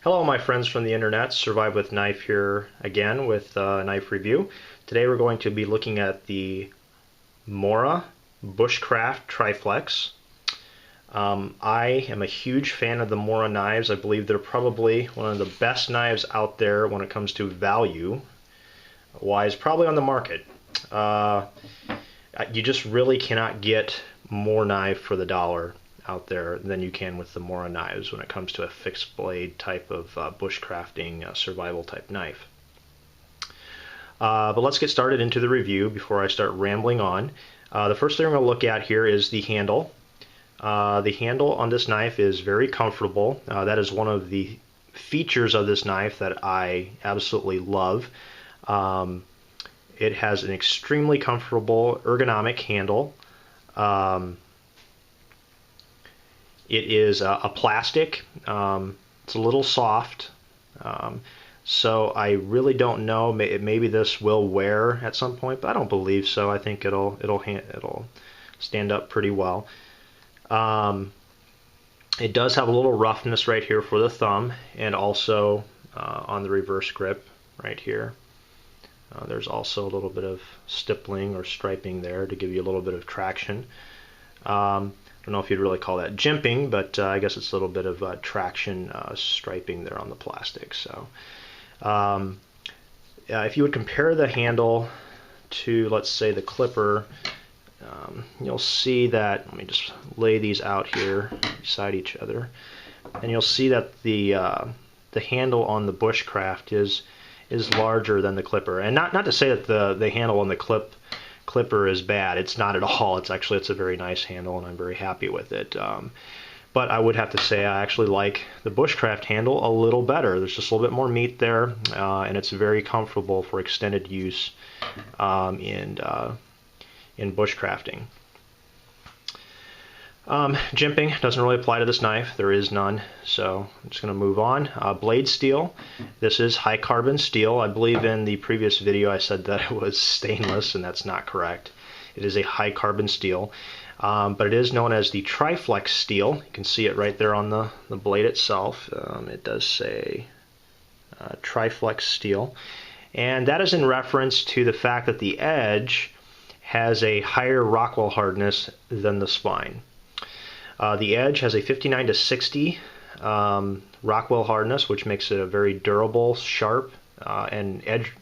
Hello my friends from the internet, Survive with Knife here again with a knife review. Today we're going to be looking at the Mora Bushcraft Triflex. I am a huge fan of the Mora knives. I believe they're probably one of the best knives out there when it comes to value wise, probably on the market. You just really cannot get more knife for the dollar out there than you can with the Mora knives when it comes to a fixed blade type of bushcrafting survival type knife. But let's get started into the review before I start rambling on. The first thing we're going to look at here is the handle. The handle on this knife is very comfortable. That is one of the features of this knife that I absolutely love. It has an extremely comfortable ergonomic handle. It is a plastic. It's a little soft. So I really don't know. Maybe this will wear at some point, but I don't believe so. I think it'll stand up pretty well. It does have a little roughness right here for the thumb, and also on the reverse grip right here. There's also a little bit of stippling or striping there to give you a little bit of traction. I don't know if you'd really call that jimping, but I guess it's a little bit of traction striping there on the plastic. So if you would compare the handle to, let's say, the clipper, you'll see that, let me just lay these out here beside each other, and you'll see that the handle on the Bushcraft is larger than the clipper. And not to say that the handle on the clipper is bad. It's not at all. It's a very nice handle, and I'm very happy with it. But I would have to say I actually like the Bushcraft handle a little better. There's just a little bit more meat there, and it's very comfortable for extended use in bushcrafting. Jimping doesn't really apply to this knife. There is none, so I'm just going to move on. Blade steel. This is high carbon steel. I believe in the previous video I said that it was stainless, and that's not correct. It is a high carbon steel, but it is known as the Triflex steel. You can see it right there on the blade itself. It does say Triflex steel, and that is in reference to the fact that the edge has a higher Rockwell hardness than the spine. The edge has a 59 to 60 Rockwell hardness, which makes it a very durable, sharp, and edge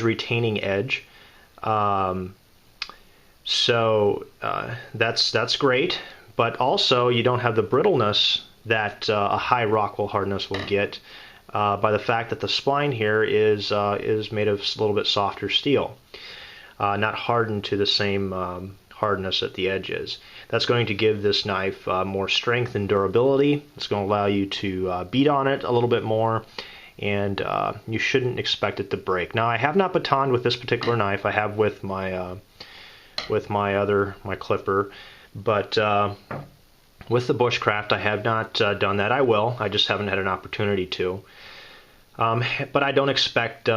retaining edge. So that's great, but also you don't have the brittleness that a high Rockwell hardness will get by the fact that the spine here is made of a little bit softer steel, not hardened to the same hardness at the edges. That's going to give this knife more strength and durability. It's going to allow you to beat on it a little bit more, and you shouldn't expect it to break. Now, I have not batoned with this particular knife. I have with my clipper, but with the Bushcraft I have not done that. I will. I just haven't had an opportunity to. But I don't expect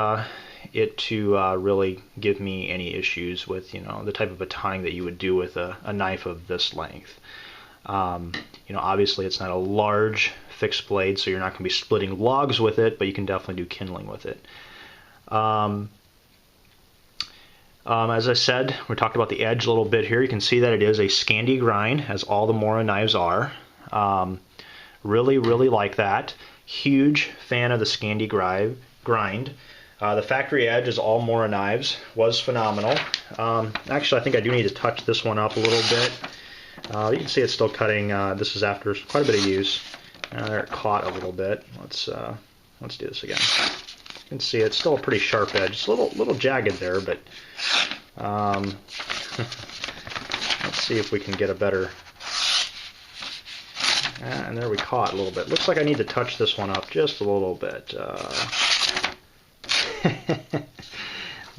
it to really give me any issues with the type of batoning that you would do with a knife of this length. Obviously it's not a large fixed blade, so you're not going to be splitting logs with it, but you can definitely do kindling with it. As I said, we talked about the edge a little bit here. You can see that it is a Scandi grind, as all the Mora knives are. Really like that. Huge fan of the Scandi grind. The factory edge is all Mora knives. Was phenomenal. Actually, I think I do need to touch this one up a little bit. You can see it's still cutting. This is after quite a bit of use. There it caught a little bit. Let's do this again. You can see it's still a pretty sharp edge. It's a little jagged there, but let's see if we can get a better. And there we caught a little bit. Looks like I need to touch this one up just a little bit.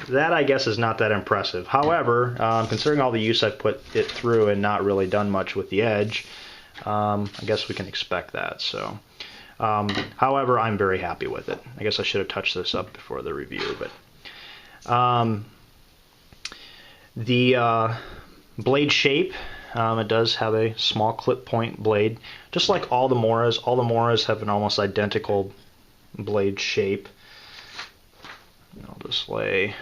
That, I guess, is not that impressive. However, considering all the use I've put it through and not really done much with the edge, I guess we can expect that. So, however, I'm very happy with it. I guess I should have touched this up before the review, but the blade shape It does have a small clip point blade, just like all the Moras. All the Moras have an almost identical blade shape. I'll just lay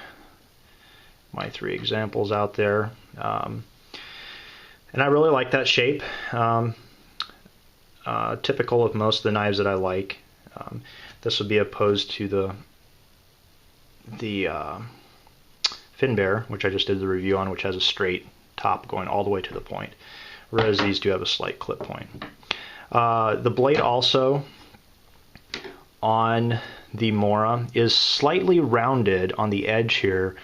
my 3 examples out there. And I really like that shape. Typical of most of the knives that I like. This would be opposed to the Finbear, which I just did the review on, which has a straight top going all the way to the point, whereas these do have a slight clip point. The blade also on the Mora is slightly rounded on the edge here,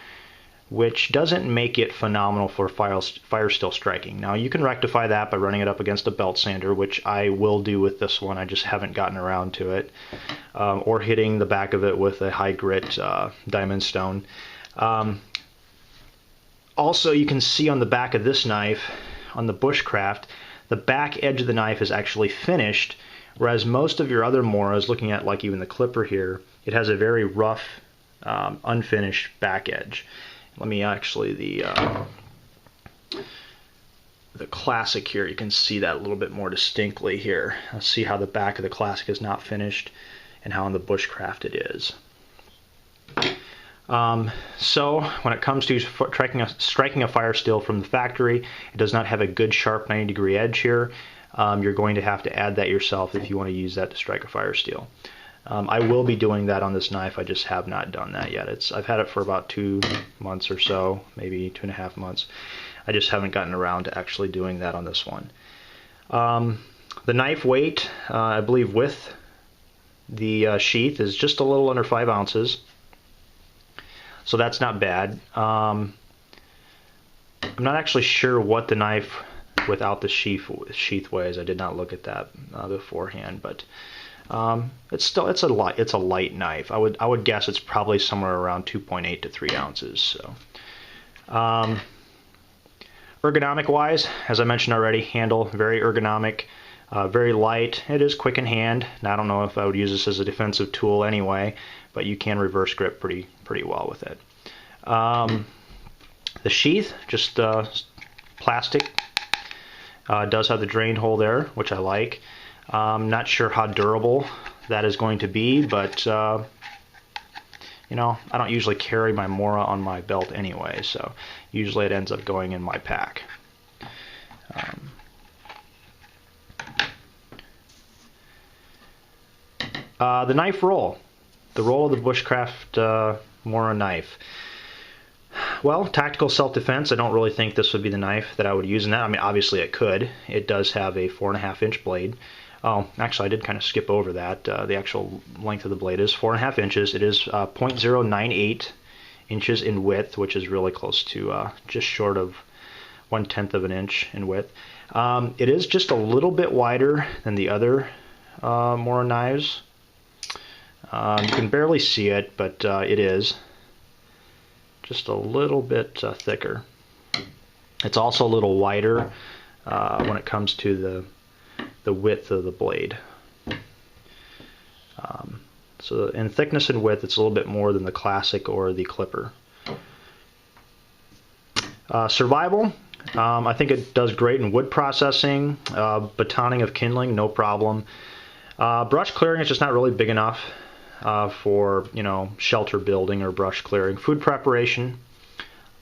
which doesn't make it phenomenal for fire steel striking. Now you can rectify that by running it up against a belt sander, which I will do with this one. I just haven't gotten around to it. Or hitting the back of it with a high grit diamond stone. Also, you can see on the back of this knife, on the Bushcraft, the back edge of the knife is actually finished, whereas most of your other Moras, looking at like even the clipper here, it has a very rough, unfinished back edge. Let me actually, the Classic here, you can see that a little bit more distinctly here. Let's see how the back of the Classic is not finished and how on the Bushcraft it is. So when it comes to striking a fire steel from the factory, it does not have a good sharp 90-degree edge here. You're going to have to add that yourself if you want to use that to strike a fire steel. I will be doing that on this knife. I just have not done that yet. I've had it for about 2 months or so, maybe 2.5 months. I just haven't gotten around to actually doing that on this one. The knife weight, I believe with the sheath, is just a little under 5 ounces. So that's not bad. I'm not actually sure what the knife without the sheath weighs. I did not look at that beforehand, but it's a light knife. I would guess it's probably somewhere around 2.8 to 3 ounces. So, ergonomic wise, as I mentioned already, handle very ergonomic, very light. It is quick in hand. Now, I don't know if I would use this as a defensive tool anyway, but you can reverse grip pretty well with it. The sheath, just plastic. Does have the drain hole there, which I like. Not sure how durable that is going to be, but you know, I don't usually carry my Mora on my belt anyway, so usually it ends up going in my pack. The knife roll. The roll of the Bushcraft Mora knife. Well, tactical self-defense, I don't really think this would be the knife that I would use in that. I mean, obviously it could. It does have a 4.5-inch blade. Oh, actually, I did kind of skip over that. The actual length of the blade is 4.5 inches. It is 0.098 inches in width, which is really close to just short of 1/10 of an inch in width. It is just a little bit wider than the other Mora knives. You can barely see it, but it is just a little bit thicker. It's also a little wider when it comes to the width of the blade. So in thickness and width, it's a little bit more than the Classic or the Clipper. Survival, I think it does great in wood processing, batoning of kindling, no problem. Brush clearing is just not really big enough for, you know, shelter building or brush clearing. Food preparation,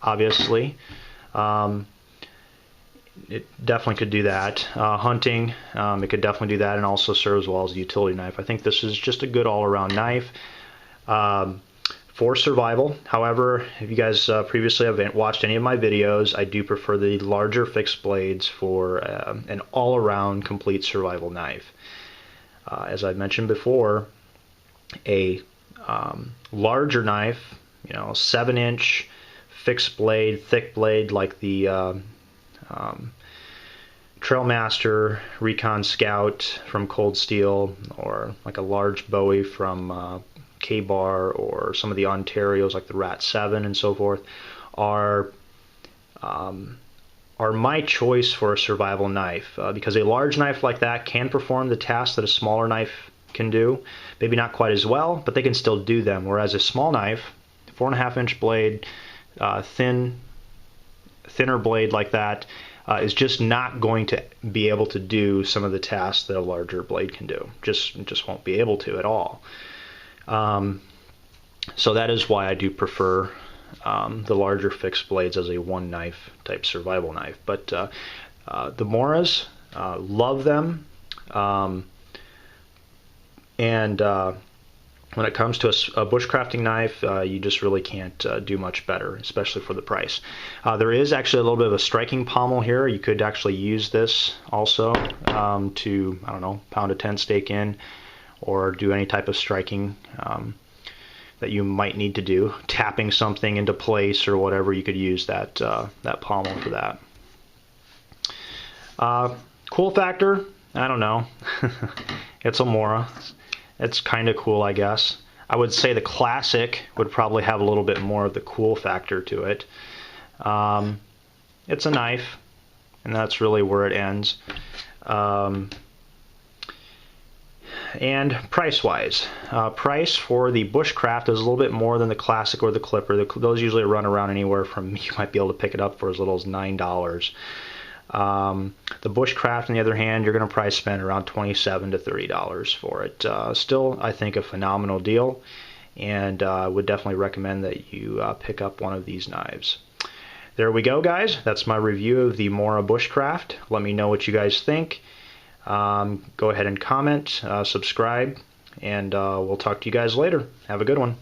obviously, it definitely could do that. Hunting, it could definitely do that, and also serves well as a utility knife. I think this is just a good all-around knife for survival. However, if you guys previously have watched any of my videos, I do prefer the larger fixed blades for an all-around complete survival knife. As I mentioned before, a larger knife, you know, 7-inch fixed blade, thick blade like the Trailmaster Recon Scout from Cold Steel, or like a large Bowie from K-Bar, or some of the Ontarios like the Rat 7 and so forth, are my choice for a survival knife, because a large knife like that can perform the tasks that a smaller knife can do. Maybe not quite as well, but they can still do them. Whereas a small knife, 4.5-inch blade, thinner blade like that, is just not going to be able to do some of the tasks that a larger blade can do. Just won't be able to at all. So that is why I do prefer the larger fixed blades as a one knife type survival knife. But the Moras, love them. When it comes to a bushcrafting knife, you just really can't do much better, especially for the price. There is actually a little bit of a striking pommel here. You could actually use this also to, I don't know, pound a tent stake in, or do any type of striking that you might need to do. Tapping something into place or whatever, you could use that pommel for that. Cool factor, I don't know. It's a Mora. It's kind of cool, I guess. I would say the Classic would probably have a little bit more of the cool factor to it. It's a knife, and that's really where it ends. And price-wise, price for the Bushcraft is a little bit more than the Classic or the Clipper. Those usually run around anywhere from, you might be able to pick it up for as little as $9. The Bushcraft, on the other hand, you're going to probably spend around $27 to $30 for it. Still, I think a phenomenal deal, and I would definitely recommend that you pick up one of these knives. There we go, guys. That's my review of the Mora Bushcraft. Let me know what you guys think. Go ahead and comment, subscribe, and we'll talk to you guys later. Have a good one.